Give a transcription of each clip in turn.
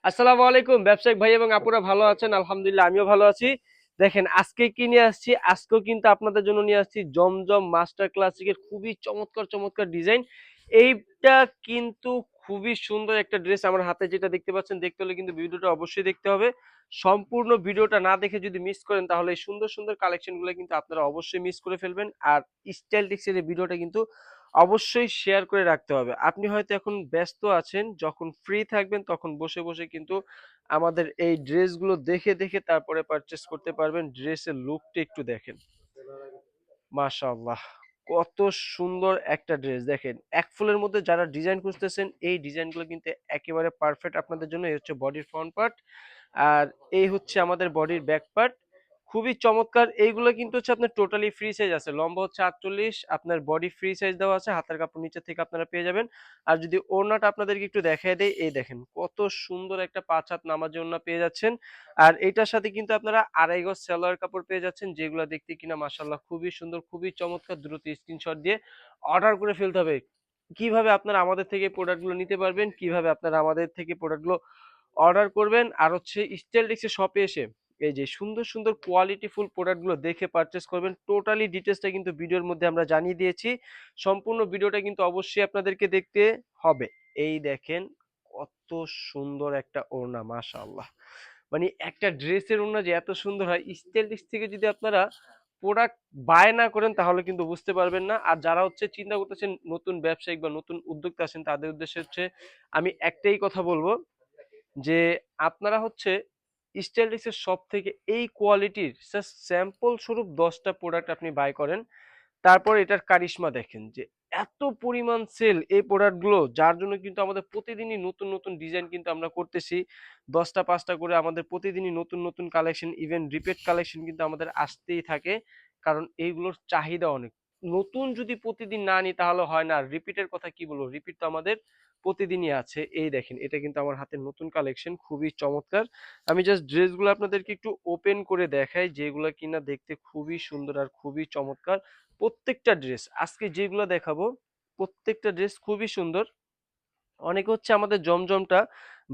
আসসালামু আলাইকুম ব্যবসায়িক ভাই এবং আপুরা ভালো আছেন? আলহামদুলিল্লাহ আমিও ভালো আছি। দেখেন আজকে কি নিয়ে আসছি, আজকেও কিন্তু আপনাদের জন্য নিয়ে আসছি জমজম মাস্টার ক্লাসিকের খুবই চমৎকার চমৎকার ডিজাইন। এইটা কিন্তু খুবই সুন্দর একটা ড্রেস। আমার হাতে যেটা দেখতে পাচ্ছেন, দেখতে হলে কিন্তু ভিডিওটা অবশ্যই দেখতে হবে। সম্পূর্ণ ভিডিওটা না দেখে যদি মিস করেন তাহলে এই সুন্দর সুন্দর কালেকশনগুলো কিন্তু আপনারা অবশ্যই মিস করে ফেলবেন। আর স্টাইলটিক্সের এই ভিডিওটা কিন্তু অবশ্যই শেয়ার করে রাখতে হবে। আপনি হয়তো এখন ব্যস্ত আছেন, যখন ফ্রি থাকবেন তখন বসে বসে কিন্তু আমাদের এই ড্রেসগুলো দেখে দেখে তারপরে পারচেস করতে পারবেন। ড্রেসের লুকটা একটু দেখেন, মাশাআল্লাহ কত সুন্দর একটা ড্রেস। দেখেন এক ফুলের মধ্যে যারা ডিজাইন খুঁজতেছেন এই ডিজাইনগুলো কিন্তু একেবারে পারফেক্ট আপনাদের জন্য। এই হচ্ছে বডির ফ্রন্ট পার্ট, আর এই হচ্ছে আমাদের বডির ব্যাক পার্ট। খুবই চমৎকার। এইগুলো কিন্তু হচ্ছে আপনার টোটালি ফ্রি সাইজ আছে। লম্বা হচ্ছে 48, আপনার বডি ফ্রি সাইজ দেওয়া আছে, হাতের কাপড় নিচে থেকে আপনারা পেয়ে যাবেন। আর যদি ওড়নাটা আপনাদেরকে একটু দেখায় দেই, এই দেখেন কত সুন্দর একটা 5 হাত নামাজি ওড়না পেয়ে যাচ্ছেন। আর এটার সাথে কিন্তু আপনারা আড়াই গজ সালোয়ার কাপড় পেয়ে যাচ্ছেন, যেগুলো দেখতে কিনা মাশাআল্লাহ খুবই সুন্দর, খুবই চমৎকার। দ্রুত স্ক্রিনশট দিয়ে অর্ডার করে ফেলতে হবে। কিভাবে আপনারা আমাদের থেকে প্রোডাক্টগুলো নিতে পারবেন, কিভাবে আপনারা আমাদের থেকে প্রোডাক্টগুলো অর্ডার করবেন, আর হচ্ছে স্টাইলটিক্সের শপে এসে এই যে সুন্দর সুন্দর কোয়ালিটিফুল প্রোডাক্টগুলো দেখে পারচেস করবেন। টোটালি ডিটেলসটা কিন্তু ভিডিওর মধ্যে আমরা জানিয়ে দিয়েছি। সম্পূর্ণ ভিডিওটা কিন্তু অবশ্যই আপনাদেরকে দেখতে হবে। এই দেখেন কত সুন্দর একটা ওড়না, মাশাআল্লাহ। মানে একটা ড্রেসের ওড়না যে এত সুন্দর হয়, স্টাইলটিক্স থেকে যদি আপনারা প্রোডাক্ট বায় না করেন তাহলে কিন্তু বুঝতে পারবেন না। আর যারা হচ্ছে চিন্তা করতেছেন নতুন ব্যবসায়িক বা নতুন উদ্যোক্তা আছেন, তাদের উদ্দেশ্যে হচ্ছে আমি একটাই কথা বলবো যে আপনারা হচ্ছে স্টাইলিশের শপ থেকে এই কোয়ালিটির জাস্ট স্যাম্পল স্বরূপ 10টা প্রোডাক্ট আপনি বাই করেন। তারপর এটার কারিশমা দেখেন যে এত পরিমাণ সেল এই প্রোডাক্টগুলো, যার জন্য কিন্তু আমাদের প্রতিদিনই নতুন নতুন ডিজাইন কিন্তু আমরা করতেছি। 10টা 5টা করে আমাদের প্রতিদিনই নতুন নতুন কালেকশন, ইভেন রিপিট কালেকশন কিন্তু আমাদের আসতেই থাকে, কারণ এইগুলোর চাহিদা অনেক। নতুন যদি প্রতিদিন না নিই তাহলে হয় না। আর রিপিটের কথা কি বলবো, রিপিট তো আমাদের প্রতিদিনই আছে। এই দেখেন এটা কিন্তু আমার হাতে নতুন কালেকশন, খুবই চমৎকার। আমি জাস্ট ড্রেসগুলো আপনাদেরকে একটু ওপেন করে দেখাই, যেগুলো কিনা দেখতে খুবই সুন্দর আর খুবই চমৎকার। প্রত্যেকটা ড্রেস আজকে যেগুলো দেখাবো, প্রত্যেকটা ড্রেস খুবই সুন্দর। অনেকে হচ্ছে আমাদের জমজমটা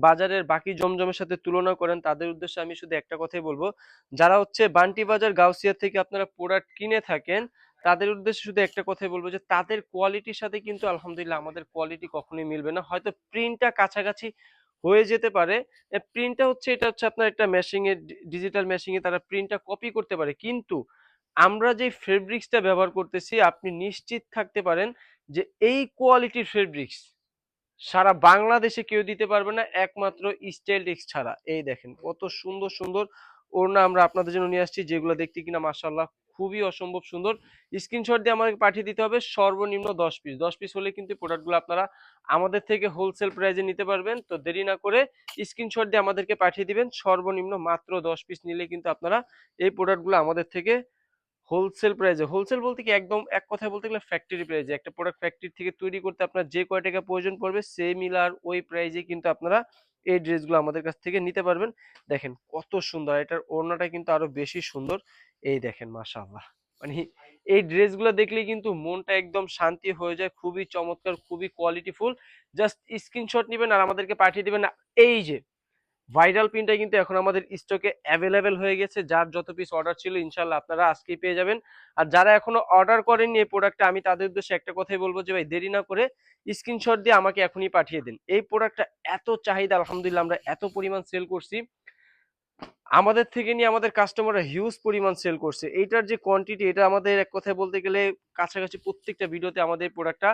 বাজারের বাকি জমজমের সাথে তুলনা করেন, তাদের উদ্দেশ্যে আমি শুধু একটা কথাই বলবো, যারা হচ্ছে বান্টি বাজার গাউসিয়া থেকে আপনারা প্রোডাক্ট কিনে থাকেন, তাদের উদ্দেশ্যে শুধু একটা কথাই বলবো যে তাদের কোয়ালিটির সাথে কিন্তু আলহামদুলিল্লাহ আমাদের কোয়ালিটি কখনোই মিলবে না। হয়তো প্রিন্টটা কাছাকাছি হয়ে যেতে পারে। প্রিন্টটা হচ্ছে এটা হচ্ছে আপনার একটা মেশিং এ, ডিজিটাল মেশিং এ তারা প্রিন্টটা কপি করতে পারে, কিন্তু আমরা যে ফেব্রিক্সটা ব্যবহার করতেছি আপনি নিশ্চিত থাকতে পারেন যে এই কোয়ালিটির ফেব্রিক্স সারা বাংলাদেশে কেউ দিতে পারবে না, একমাত্র স্টাইলটিক্স ছাড়া। এই দেখেন কত সুন্দর সুন্দর ওড়না আমরা আপনাদের জন্য নিয়ে আসছি, যেগুলো দেখতে কিনা মাশাআল্লাহ খুবই অসম্ভব সুন্দর। স্ক্রিনশট দিয়ে আমাদেরকে পাঠিয়ে দিতে হবে সর্বনিম্ন 10 পিস। 10 পিস হলে কিন্তু প্রোডাক্টগুলো আপনারা আমাদের থেকে হোলসেল প্রাইসে নিতে পারবেন। তো দেরি না করে স্ক্রিনশট দিয়ে আমাদেরকে পাঠিয়ে দিবেন। সর্বনিম্ন মাত্র 10 পিস নিলে কিন্তু আপনারা এই প্রোডাক্টগুলো আমাদের থেকে হোলসেল প্রাইসে, হোলসেল বলতে কি একদম এক কথায় বলতে গেলে ফ্যাক্টরি প্রাইসে, একটা প্রোডাক্ট ফ্যাক্টরি থেকে তৈরি করতে আপনার যে কয় টাকা প্রয়োজন পড়বে সেই মিলার ওই প্রাইসে কিন্তু আপনারা এই ড্রেসগুলো আমাদের কাছ থেকে নিতে পারবেন। দেখেন কত সুন্দর, এটার ওড়নাটা কিন্তু আরো বেশি সুন্দর। এই দেখেন মাশাআল্লাহ, মানে এই ড্রেসগুলো দেখলে কিন্তু মনটা একদম শান্তি হয়ে যায়। খুবই চমৎকার, খুবই কোয়ালিটিফুল। জাস্ট স্ক্রিনশট নেবেন আর আমাদেরকে পাঠিয়ে দিবেন। এই যে ভাইরাল পিনটা কিন্তু এখন আমাদের স্টকে অ্যাভেলেবেল হয়ে গেছে। যার যত পিস অর্ডার ছিল ইনশাল্লাহ আপনারা আজকেই পেয়ে যাবেন। আর যারা এখনো অর্ডার করেননি এই প্রোডাক্টটা, আমি তাদের উদ্দেশ্যে একটা কথাই বলবো যে ভাই দেরি না করে স্ক্রিনশট দিয়ে আমাকে এখনই পাঠিয়ে দিন। এই প্রোডাক্টটা এত চাহিদা, আলহামদুলিল্লাহ আমরা এত পরিমাণ সেল করছি, আমাদের থেকে নিয়ে আমাদের কাস্টমাররা হিউজ পরিমাণ সেল করছে। এইটার যে কোয়ান্টিটি, এটা আমাদের এক কথায় বলতে গেলে কাছাকাছি প্রত্যেকটা ভিডিওতে আমাদের প্রোডাক্টটা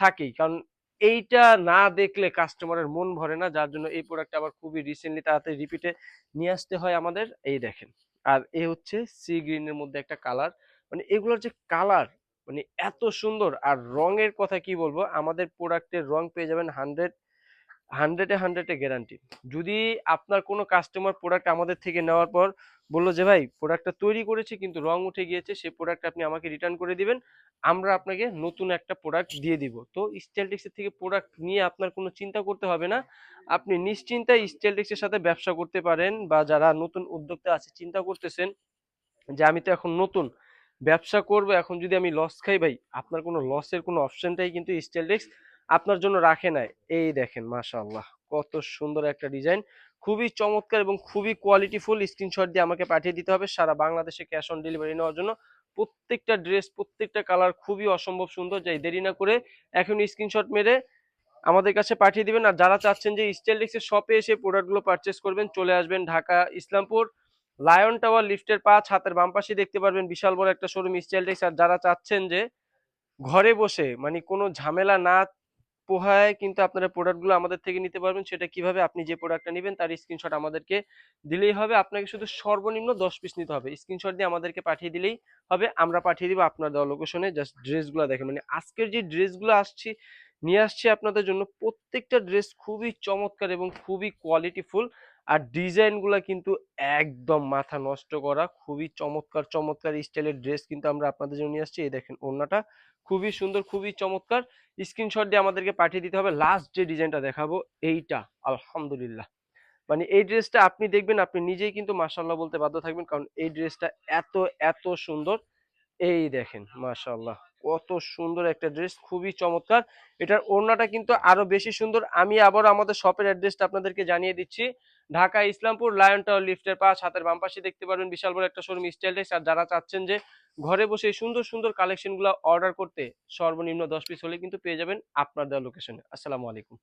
থাকেই, কারণ এইটা না দেখলে কাস্টমারের মন ভরে না। যার জন্য এই প্রোডাক্টটা আবার খুবই রিসেন্টলি তাড়াতাড়ি রিপিটে নিয়ে আসতে হয় আমাদের। এই দেখেন, আর এ হচ্ছে সি গ্রিনের মধ্যে একটা কালার, মানে এগুলোর যে কালার মানে এত সুন্দর। আর রঙের কথা কি বলবো, আমাদের প্রোডাক্টের রং পেয়ে যাবেন 100-এ গ্যারান্টি। যদি আপনার কোনো কাস্টমার প্রোডাক্ট আমাদের থেকে নেওয়ার পর বললো যে ভাই প্রোডাক্টটা তৈরি করেছি কিন্তু রং উঠে গিয়েছে, সেই প্রোডাক্ট আপনি আমাকে রিটার্ন করে দিবেন, আমরা আপনাকে নতুন একটা প্রোডাক্ট দিয়ে দিব। তো স্টাইলটিক্সের থেকে প্রোডাক্ট নিয়ে আপনার কোনো চিন্তা করতে হবে না। আপনি নিশ্চিন্তায় স্টাইলটিক্সের সাথে ব্যবসা করতে পারেন। বা যারা নতুন উদ্যোক্তা আছে, চিন্তা করতেছেন যে আমি তো এখন নতুন ব্যবসা করব, এখন যদি আমি লস খাই, ভাই আপনার কোনো লসের কোনো অপশনটাই কিন্তু স্টাইলটিক্স আপনার জন্য রাখে নাই। এই দেখেন মাশাআল্লাহ কত সুন্দর একটা ডিজাইন, খুবই চমৎকার এবং খুবই কোয়ালিটিফুল। স্ক্রিনশট দিয়ে আমাকে পাঠিয়ে দিতে হবে সারা বাংলাদেশে ক্যাশ অন ডেলিভারি নেওয়ার জন্য। প্রত্যেকটা ড্রেস, প্রত্যেকটা কালার খুবই অসম্ভব সুন্দর। যাই দেরি না করে এখন স্ক্রিনশট মেরে আমাদের কাছে পাঠিয়ে দিবেন। আর যারা চাচ্ছেন যে স্টাইলিক্সের শপে এসে প্রোডাক্টগুলো পারচেস করবেন, চলে আসবেন ঢাকা ইসলামপুর লায়ন টাওয়ার লিফটের ৫ হাতের বাম পাশে দেখতে পারবেন বিশাল বড় একটা শোরুম স্টাইলিক্স। আর যারা চাচ্ছেন যে ঘরে বসে মানে কোনো ঝামেলা না পোহায় কিন্তু আপনারা প্রোডাক্টগুলো আমাদের থেকে নিতে পারবেন। সেটা কিভাবে? আপনি যে প্রোডাক্টটা নেবেন তার স্ক্রিনশট আমাদেরকে দিলেই হবে। আপনাকে শুধু সর্বনিম্ন ১০ পিস নিতে হবে। স্ক্রিনশট দিয়ে আমাদেরকে পাঠিয়ে দিলেই হবে। আমরা পাঠিয়ে দিব আপনার দেওয়া লোকেশনে। জাস্ট ড্রেসগুলো দেখেন, মানে আজকের যে ড্রেসগুলো নিয়ে আসছি আপনাদের জন্য, প্রত্যেকটা ড্রেস খুবই চমৎকার এবং খুবই কোয়ালিটিফুল। আর ডিজাইনগুলো কিন্তু একদম মাথা নষ্ট করা, খুবই চমৎকার চমৎকার স্টাইলের ড্রেস কিন্তু আমরা আপনাদের জন্য নিয়ে আসছি। এই দেখেন ওড়নাটা খুবই সুন্দর, খুবই চমৎকার। স্ক্রিনশট দিয়ে আমাদেরকে পাঠিয়ে দিতে হবে। লাস্ট যে ডিজাইনটা দেখাবো এইটা, আলহামদুলিল্লাহ, মানে এই ড্রেসটা আপনি দেখবেন আপনি নিজেই কিন্তু মাশাআল্লাহ বলতে বাধ্য থাকবেন, কারণ এই ড্রেসটা এত এত সুন্দর। এই দেখেন মাশাআল্লাহ, কত সুন্দর একটা ড্রেস, খুবই চমৎকার। এটার ওড়নাটা কিন্তু আরো বেশি সুন্দর। আমি আবার আমাদের শপের অ্যাড্রেসটা আপনাদেরকে জানিয়ে দিচ্ছি। ঢাকা ইসলামপুর লায়ন টাওয়ার লিফটের ৫ হাতের বাম পাশে দেখতে পারবেন বিশাল বড় একটা শোরুম স্টাইলিশ। আর যারা চাচ্ছেন যে ঘরে বসে এই সুন্দর সুন্দর কালেকশনগুলো অর্ডার করতে, সর্বনিম্ন ১০ পিস হলে কিন্তু পেয়ে যাবেন আপনার দেওয়া লোকেশনে। আসসালামু আলাইকুম।